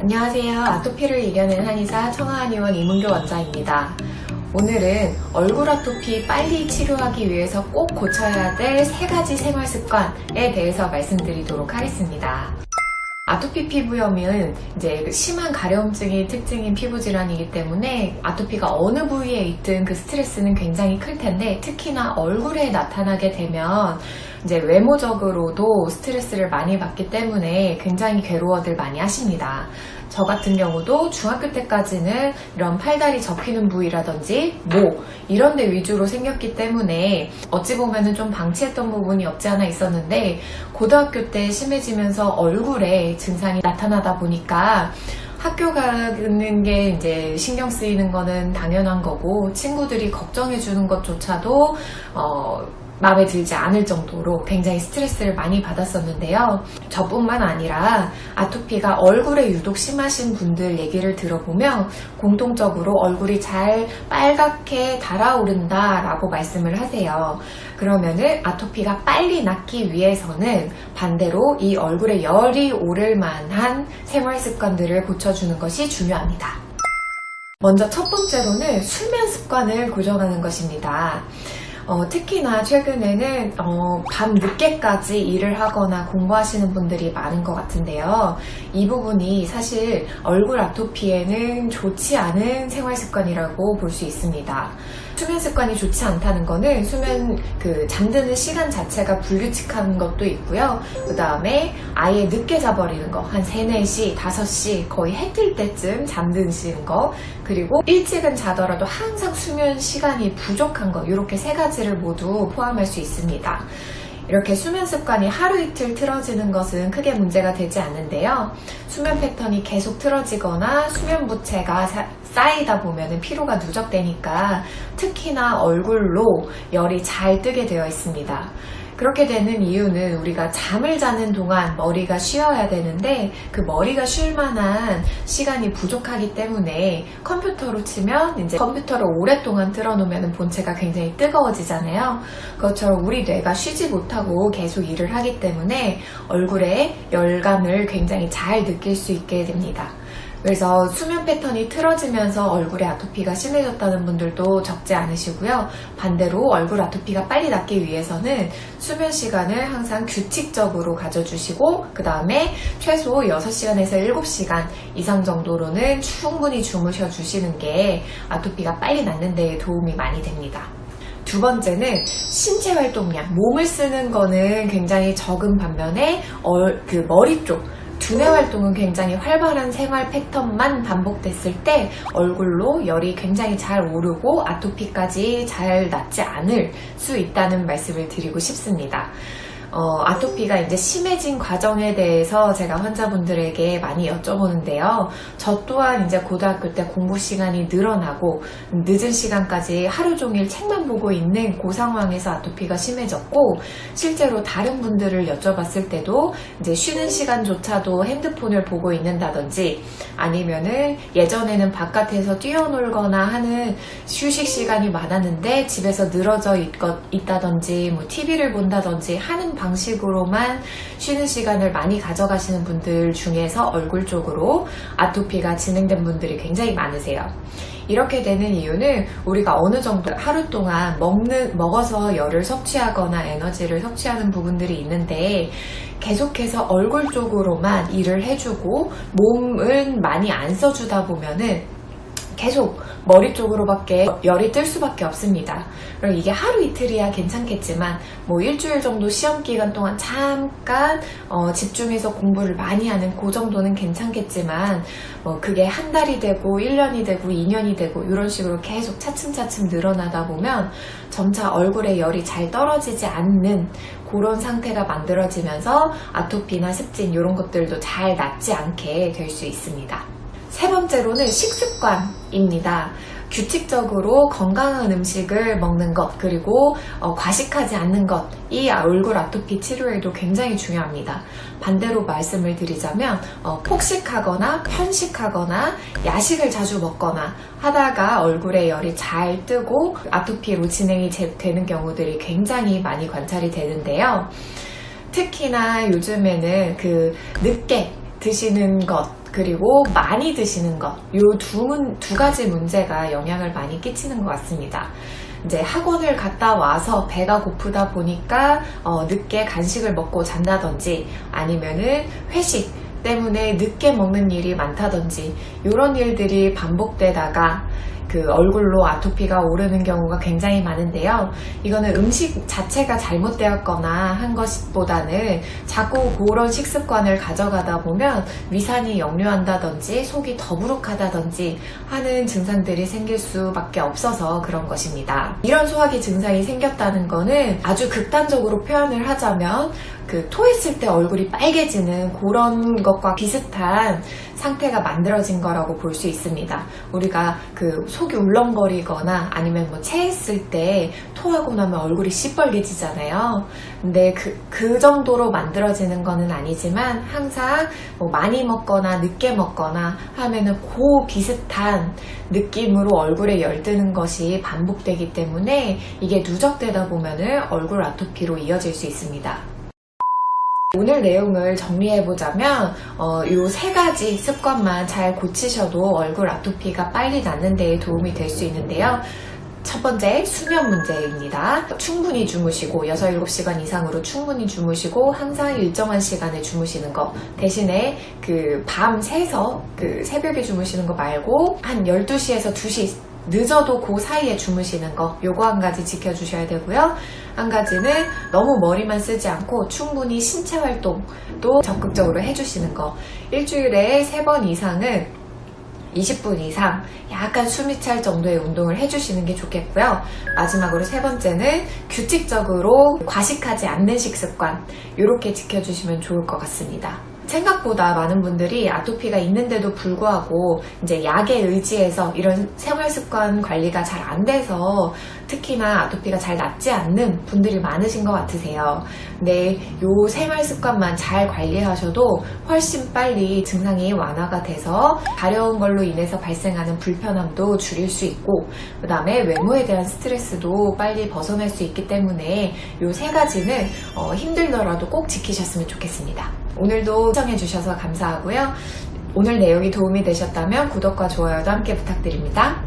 안녕하세요. 아토피를 이겨낸 한의사 청아한의원 이문교 원장입니다. 오늘은 얼굴 아토피 빨리 치료하기 위해서 꼭 고쳐야 될 3가지 생활습관에 대해서 말씀드리도록 하겠습니다. 아토피 피부염은 이제 심한 가려움증이 특징인 피부 질환이기 때문에 아토피가 어느 부위에 있든 그 스트레스는 굉장히 클 텐데, 특히나 얼굴에 나타나게 되면 이제 외모적으로도 스트레스를 많이 받기 때문에 굉장히 괴로워들 많이 하십니다. 저 같은 경우도 중학교 때까지는 이런 팔다리 접히는 부위라든지 목 이런 데 위주로 생겼기 때문에 어찌 보면은 좀 방치했던 부분이 없지 않아 있었는데, 고등학교 때 심해지면서 얼굴에 증상이 나타나다 보니까 학교 가는 게 이제 신경 쓰이는 거는 당연한 거고, 친구들이 걱정해 주는 것조차도 마음에 들지 않을 정도로 굉장히 스트레스를 많이 받았었는데요. 저뿐만 아니라 아토피가 얼굴에 유독 심하신 분들 얘기를 들어보면 공통적으로 얼굴이 잘 빨갛게 달아오른다 라고 말씀을 하세요. 그러면은 아토피가 빨리 낫기 위해서는 반대로 이 얼굴에 열이 오를 만한 생활 습관들을 고쳐주는 것이 중요합니다. 먼저 첫 번째로는 수면 습관을 고정하는 것입니다. 특히나 최근에는 밤 늦게까지 일을 하거나 공부하시는 분들이 많은 것 같은데요. 이 부분이 사실 얼굴 아토피에는 좋지 않은 생활 습관이라고 볼 수 있습니다. 수면 습관이 좋지 않다는 거는 잠드는 시간 자체가 불규칙한 것도 있고요. 그 다음에 아예 늦게 자버리는 거, 한 3, 4시, 5시 거의 해 뜰 때쯤 잠드시는 거, 그리고 일찍은 자더라도 항상 수면 시간이 부족한 거, 이렇게 3가지를 모두 포함할 수 있습니다. 이렇게 수면 습관이 하루 이틀 틀어지는 것은 크게 문제가 되지 않는데요. 수면 패턴이 계속 틀어지거나 수면 부채가 쌓이다 보면 피로가 누적되니까 특히나 얼굴로 열이 잘 뜨게 되어 있습니다. 그렇게 되는 이유는 우리가 잠을 자는 동안 머리가 쉬어야 되는데, 그 머리가 쉴 만한 시간이 부족하기 때문에 컴퓨터로 치면 이제 컴퓨터를 오랫동안 틀어놓으면 본체가 굉장히 뜨거워지잖아요. 그것처럼 우리 뇌가 쉬지 못하고 계속 일을 하기 때문에 얼굴에 열감을 굉장히 잘 느낄 수 있게 됩니다. 그래서 수면 패턴이 틀어지면서 얼굴에 아토피가 심해졌다는 분들도 적지 않으시고요. 반대로 얼굴 아토피가 빨리 낫기 위해서는 수면 시간을 항상 규칙적으로 가져주시고, 그 다음에 최소 6시간에서 7시간 이상 정도로는 충분히 주무셔 주시는 게 아토피가 빨리 낫는 데 도움이 많이 됩니다. 두 번째는 신체 활동량. 몸을 쓰는 거는 굉장히 적은 반면에 머리 쪽, 두뇌 활동은 굉장히 활발한 생활 패턴만 반복됐을 때 얼굴로 열이 굉장히 잘 오르고 아토피까지 잘 낫지 않을 수 있다는 말씀을 드리고 싶습니다. 아토피가 이제 심해진 과정에 대해서 제가 환자분들에게 많이 여쭤보는데요. 저 또한 이제 고등학교 때 공부 시간이 늘어나고 늦은 시간까지 하루 종일 책만 보고 있는 그 상황에서 아토피가 심해졌고, 실제로 다른 분들을 여쭤봤을 때도 이제 쉬는 시간조차도 핸드폰을 보고 있는다든지, 아니면은 예전에는 바깥에서 뛰어놀거나 하는 휴식 시간이 많았는데 집에서 늘어져 있다든지 뭐 TV를 본다든지 하는 방식으로만 쉬는 시간을 많이 가져가시는 분들 중에서 얼굴 쪽으로 아토피가 진행된 분들이 굉장히 많으세요. 이렇게 되는 이유는 우리가 어느 정도 하루 동안 먹어서 열을 섭취하거나 에너지를 섭취하는 부분들이 있는데, 계속해서 얼굴 쪽으로만 일을 해주고 몸은 많이 안 써주다 보면은 계속 머리 쪽으로밖에 열이 뜰 수밖에 없습니다. 그럼 이게 하루 이틀이야 괜찮겠지만 뭐 일주일 정도 시험 기간 동안 잠깐 집중해서 공부를 많이 하는 그 정도는 괜찮겠지만, 그게 한 달이 되고 1년이 되고 2년이 되고 이런 식으로 계속 차츰차츰 늘어나다 보면 점차 얼굴에 열이 잘 떨어지지 않는 그런 상태가 만들어지면서 아토피나 습진 이런 것들도 잘 낫지 않게 될 수 있습니다. 세 번째로는 식습관입니다. 규칙적으로 건강한 음식을 먹는 것, 그리고 과식하지 않는 것, 이 얼굴 아토피 치료에도 굉장히 중요합니다. 반대로 말씀을 드리자면 폭식하거나 편식하거나 야식을 자주 먹거나 하다가 얼굴에 열이 잘 뜨고 아토피로 진행이 되는 경우들이 굉장히 많이 관찰이 되는데요. 특히나 요즘에는 늦게 드시는 것, 그리고 많이 드시는 것, 요 두 가지 문제가 영향을 많이 끼치는 것 같습니다. 이제 학원을 갔다 와서 배가 고프다 보니까 늦게 간식을 먹고 잔다든지 아니면은 회식 때문에 늦게 먹는 일이 많다든지 이런 일들이 반복되다가 그 얼굴로 아토피가 오르는 경우가 굉장히 많은데요. 이거는 음식 자체가 잘못되었거나 한 것보다는 자꾸 그런 식습관을 가져가다 보면 위산이 역류한다든지 속이 더부룩하다든지 하는 증상들이 생길 수밖에 없어서 그런 것입니다. 이런 소화기 증상이 생겼다는 거는 아주 극단적으로 표현을 하자면 그 토했을 때 얼굴이 빨개지는 그런 것과 비슷한 상태가 만들어진 거라고 볼 수 있습니다. 우리가 그 속이 울렁거리거나 아니면 뭐 체했을 때 토하고 나면 얼굴이 시뻘개지잖아요. 근데 그 정도로 만들어지는 거는 아니지만 항상 뭐 많이 먹거나 늦게 먹거나 하면은 그 비슷한 느낌으로 얼굴에 열뜨는 것이 반복되기 때문에 이게 누적되다 보면은 얼굴 아토피로 이어질 수 있습니다. 오늘 내용을 정리해보자면 요 세 가지 습관만 잘 고치셔도 얼굴 아토피가 빨리 낫는 데에 도움이 될 수 있는데요. 첫 번째, 수면 문제입니다. 충분히 주무시고 6, 7시간 이상으로 충분히 주무시고 항상 일정한 시간에 주무시는 거 대신에 그 밤 새서 그 새벽에 주무시는 거 말고 한 12시에서 2시 늦어도 그 사이에 주무시는 거, 요거 한 가지 지켜주셔야 되고요. 한 가지는 너무 머리만 쓰지 않고 충분히 신체 활동도 적극적으로 해주시는 거. 일주일에 3번 이상은 20분 이상 약간 숨이 찰 정도의 운동을 해주시는 게 좋겠고요. 마지막으로 세 번째는 규칙적으로 과식하지 않는 식습관, 이렇게 지켜주시면 좋을 것 같습니다. 생각보다 많은 분들이 아토피가 있는데도 불구하고 이제 약에 의지해서 이런 생활습관 관리가 잘 안 돼서 특히나 아토피가 잘 낫지 않는 분들이 많으신 것 같으세요. 근데 요 생활습관만 잘 관리하셔도 훨씬 빨리 증상이 완화가 돼서 가려운 걸로 인해서 발생하는 불편함도 줄일 수 있고, 그 다음에 외모에 대한 스트레스도 빨리 벗어날 수 있기 때문에 요 세 가지는 힘들더라도 꼭 지키셨으면 좋겠습니다. 오늘도 시청해주셔서 감사하고요. 오늘 내용이 도움이 되셨다면 구독과 좋아요도 함께 부탁드립니다.